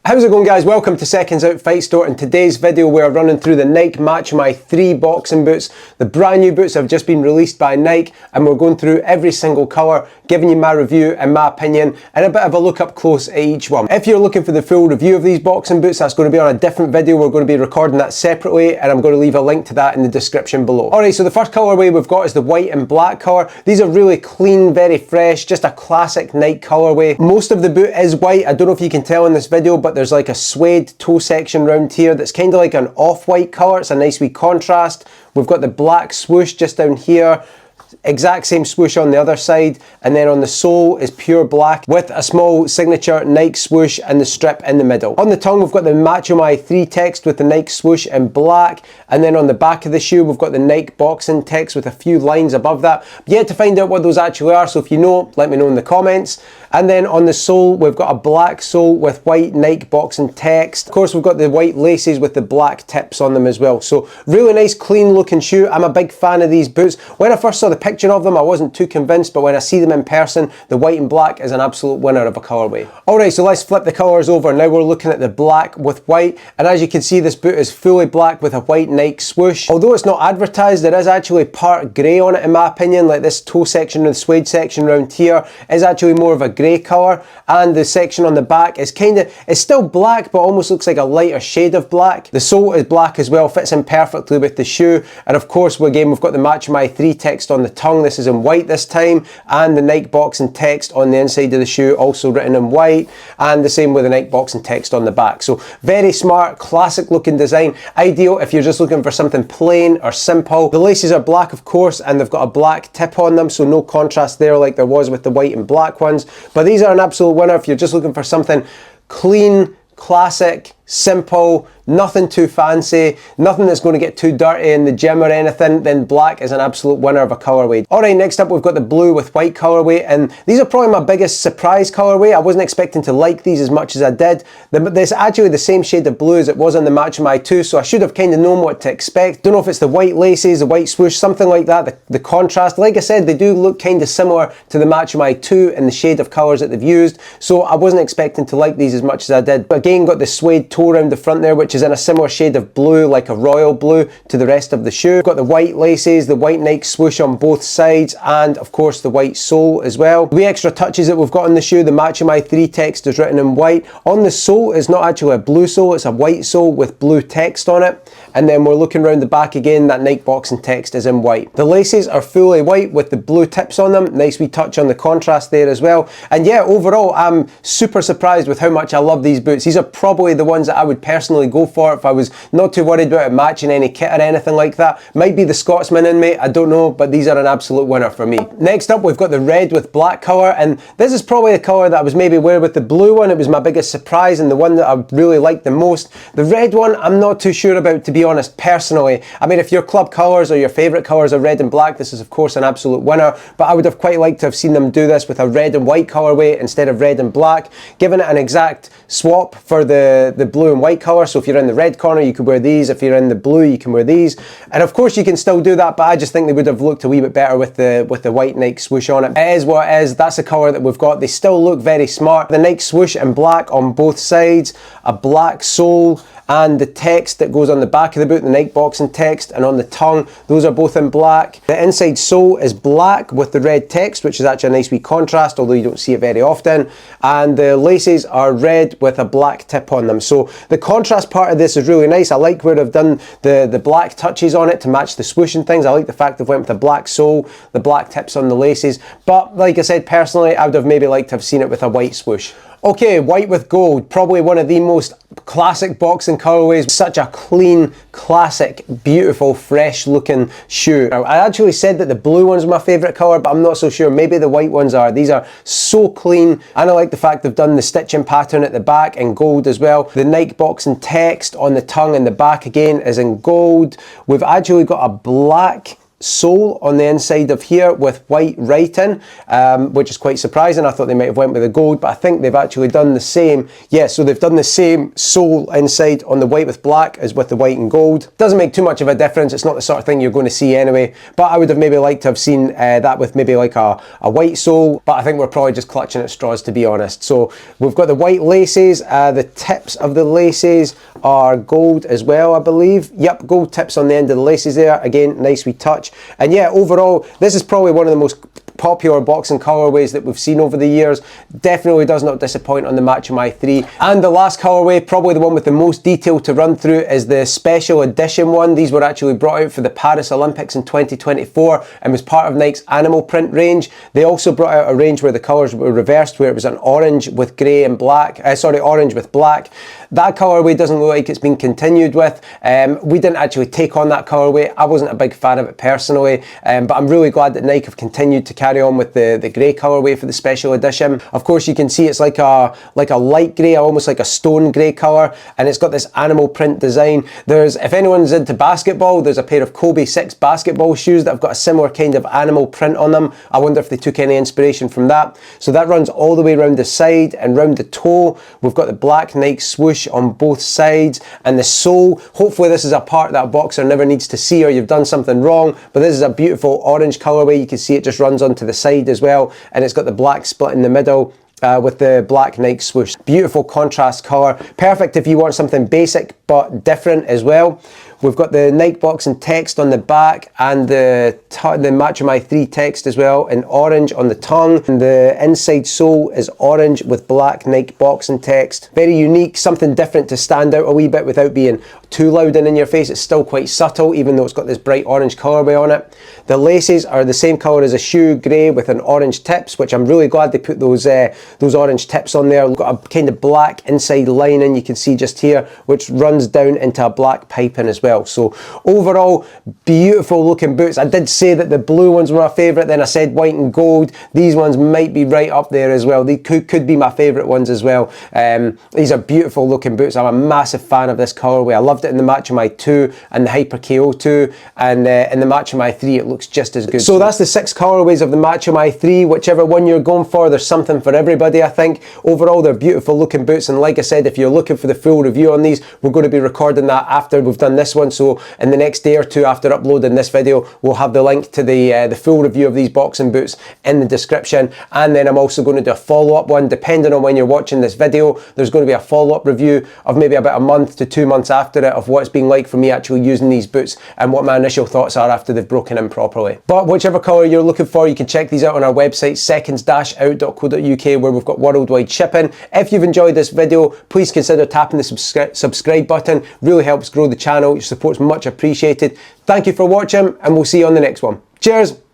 How's it going, guys? Welcome to Seconds Out Fight Store. In today's video we're running through the Nike Machomai 3 boxing boots. The brand new boots have just been released by Nike and we're going through every single colour, giving you my review and my opinion and a bit of a look up close at each one. If you're looking for the full review of these boxing boots, that's going to be on a different video. We're going to be recording that separately and I'm going to leave a link to that in the description below. Alright, so the first colourway we've got is the white and black colour. These are really clean, very fresh, just a classic Nike colourway. Most of the boot is white. I don't know if you can tell in this video, but there's like a suede toe section round here that's kind of like an off-white colour. It's a nice wee contrast. We've got the black swoosh just down here, exact same swoosh on the other side, and then on the sole is pure black with a small signature Nike swoosh and the strip in the middle. On the tongue we've got the Machomai 3 text with the Nike swoosh in black, and then on the back of the shoe we've got the Nike boxing text with a few lines above that. Yet to find out what those actually are, so if you know, let me know in the comments. And then on the sole we've got a black sole with white Nike boxing text. Of course we've got the white laces with the black tips on them as well. So really nice clean looking shoe. I'm a big fan of these boots. When I first saw the picture of them I wasn't too convinced, but when I see them in person, the white and black is an absolute winner of a colourway. Alright, so let's flip the colours over. Now we're looking at the black with white, and as you can see this boot is fully black with a white Nike swoosh. Although it's not advertised, there is actually part grey on it in my opinion. Like this toe section and the suede section around here is actually more of a grey colour, and the section on the back is it's still black but almost looks like a lighter shade of black. The sole is black as well, fits in perfectly with the shoe, and of course we've got the Machomai 3 text on the tongue. This is in white this time, and the Nike boxing text on the inside of the shoe also written in white, and the same with the Nike boxing text on the back. So very smart, classic looking design, ideal if you're just looking for something plain or simple. The laces are black of course, and they've got a black tip on them, so no contrast there like there was with the white and black ones, but these are an absolute winner if you're just looking for something clean, classic, simple, nothing too fancy, nothing that's going to get too dirty in the gym or anything. Then black is an absolute winner of a colourway. Alright, next up we've got the blue with white colourway, and these are probably my biggest surprise colourway. I wasn't expecting to like these as much as I did. There's actually the same shade of blue as it was on the Machomai 2, so I should have kind of known what to expect. Don't know if it's the white laces, the white swoosh, something like that, the contrast. Like I said, they do look kind of similar to the Machomai 2 in the shade of colours that they've used, so I wasn't expecting to like these as much as I did. But again, got the suede toe around the front there, which is in a similar shade of blue, like a royal blue, to the rest of the shoe. Got the white laces, the white Nike swoosh on both sides, and of course the white sole as well. The extra touches that we've got on the shoe, the Machomai 3 text is written in white. On the sole is not actually a blue sole, it's a white sole with blue text on it. And then we're looking around the back again, that Nike boxing text is in white. The laces are fully white with the blue tips on them. Nice wee touch on the contrast there as well. And yeah, overall I'm super surprised with how much I love these boots. These are probably the ones that I would personally go for if I was not too worried about it matching any kit or anything like that. Might be the Scotsman in me, I don't know, but these are an absolute winner for me. Next up we've got the red with black colour, and this is probably the colour that I was maybe aware with the blue one. It was my biggest surprise and the one that I really liked the most. The red one I'm not too sure about, to be honest, personally. I mean, if your club colours or your favourite colours are red and black, this is of course an absolute winner, but I would have quite liked to have seen them do this with a red and white colourway instead of red and black, giving it an exact swap for the blue and white colour. So if you're in the red corner you could wear these, if you're in the blue you can wear these, and of course you can still do that, but I just think they would have looked a wee bit better with the white Nike swoosh on it. It is what it is, that's the colour that we've got. They still look very smart. The Nike swoosh in black on both sides, a black sole, and the text that goes on the back of the boot, the Nike boxing text, and on the tongue, those are both in black. The inside sole is black with the red text, which is actually a nice wee contrast, although you don't see it very often. And the laces are red with a black tip on them. So the contrast part of this is really nice. I like where they've done the black touches on it to match the swoosh and things. I like the fact they've went with a black sole, the black tips on the laces. But like I said, personally, I would have maybe liked to have seen it with a white swoosh. Okay, white with gold, probably one of the most classic boxing colourways. Such a clean, classic, beautiful, fresh looking shoe. Now, I actually said that the blue one's my favourite colour, but I'm not so sure. Maybe the white ones are. These are so clean, and I like the fact they've done the stitching pattern at the back in gold as well. The Nike boxing text on the tongue and the back again is in gold. We've actually got a black sole on the inside of here with white writing, which is quite surprising. I thought they might have went with the gold, but I think they've actually done the same. Yeah, so they've done the same sole inside on the white with black as with the white and gold. Doesn't make too much of a difference. It's not the sort of thing you're going to see anyway, but I would have maybe liked to have seen that with maybe like a white sole, but I think we're probably just clutching at straws, to be honest. So we've got the white laces. The tips of the laces are gold as well, I believe. Yep, gold tips on the end of the laces there. Again, nice wee touch. And yeah, overall, this is probably one of the most popular boxing colorways that we've seen over the years. Definitely does not disappoint on the Machomai 3. And the last colorway, probably the one with the most detail to run through, is the special edition one. These were actually brought out for the Paris Olympics in 2024 and was part of Nike's animal print range. They also brought out a range where the colors were reversed, where it was an orange with grey and black, orange with black. That colorway doesn't look like it's been continued with. We didn't actually take on that colorway. I wasn't a big fan of it personally, but I'm really glad that Nike have continued to carry on with the grey colorway for the special edition. Of course, you can see it's like a light grey, almost like a stone grey colour, and it's got this animal print design. If anyone's into basketball, there's a pair of Kobe 6 basketball shoes that have got a similar kind of animal print on them. I wonder if they took any inspiration from that. So that runs all the way around the side and round the toe. We've got the black Nike swoosh on both sides, and the sole. Hopefully this is a part that a boxer never needs to see, or you've done something wrong, but this is a beautiful orange colorway. You can see it just runs onto the side as well, and it's got the black split in the middle with the black Nike swoosh. Beautiful contrast color, perfect if you want something basic but different as well. We've got the Nike boxing text on the back and the Machomai 3 text as well in orange on the tongue. And the inside sole is orange with black Nike boxing text. Very unique, something different to stand out a wee bit without being too loud and in your face. It's still quite subtle, even though it's got this bright orange colorway on it. The laces are the same color as a shoe, grey with an orange tips, which I'm really glad they put those orange tips on there. We've got a kind of black inside lining, you can see just here, which runs down into a black piping as well. So overall, beautiful looking boots. I did say that the blue ones were my favourite, then I said white and gold. These ones might be right up there as well. They could be my favourite ones as well. These are beautiful looking boots. I'm a massive fan of this colourway. I loved it in the Machomai 2 and the Hyper KO 2, and in the Machomai 3 it looks just as good. So that's the 6 colourways of the Machomai 3. Whichever one you're going for, there's something for everybody, I think. Overall, they're beautiful looking boots, and like I said, if you're looking for the full review on these, we're going to be recording that after we've done this one. So in the next day or two after uploading this video, we'll have the link to the full review of these boxing boots in the description. And then I'm also going to do a follow-up one, depending on when you're watching this video. There's going to be a follow-up review of maybe about a month to 2 months after it, of what it's been like for me actually using these boots and what my initial thoughts are after they've broken in properly. But whichever colour you're looking for, you can check these out on our website, seconds-out.co.uk, where we've got worldwide shipping. If you've enjoyed this video, please consider tapping the subscribe button. Really helps grow the channel. Your support's much appreciated. Thank you for watching, and we'll see you on the next one. Cheers!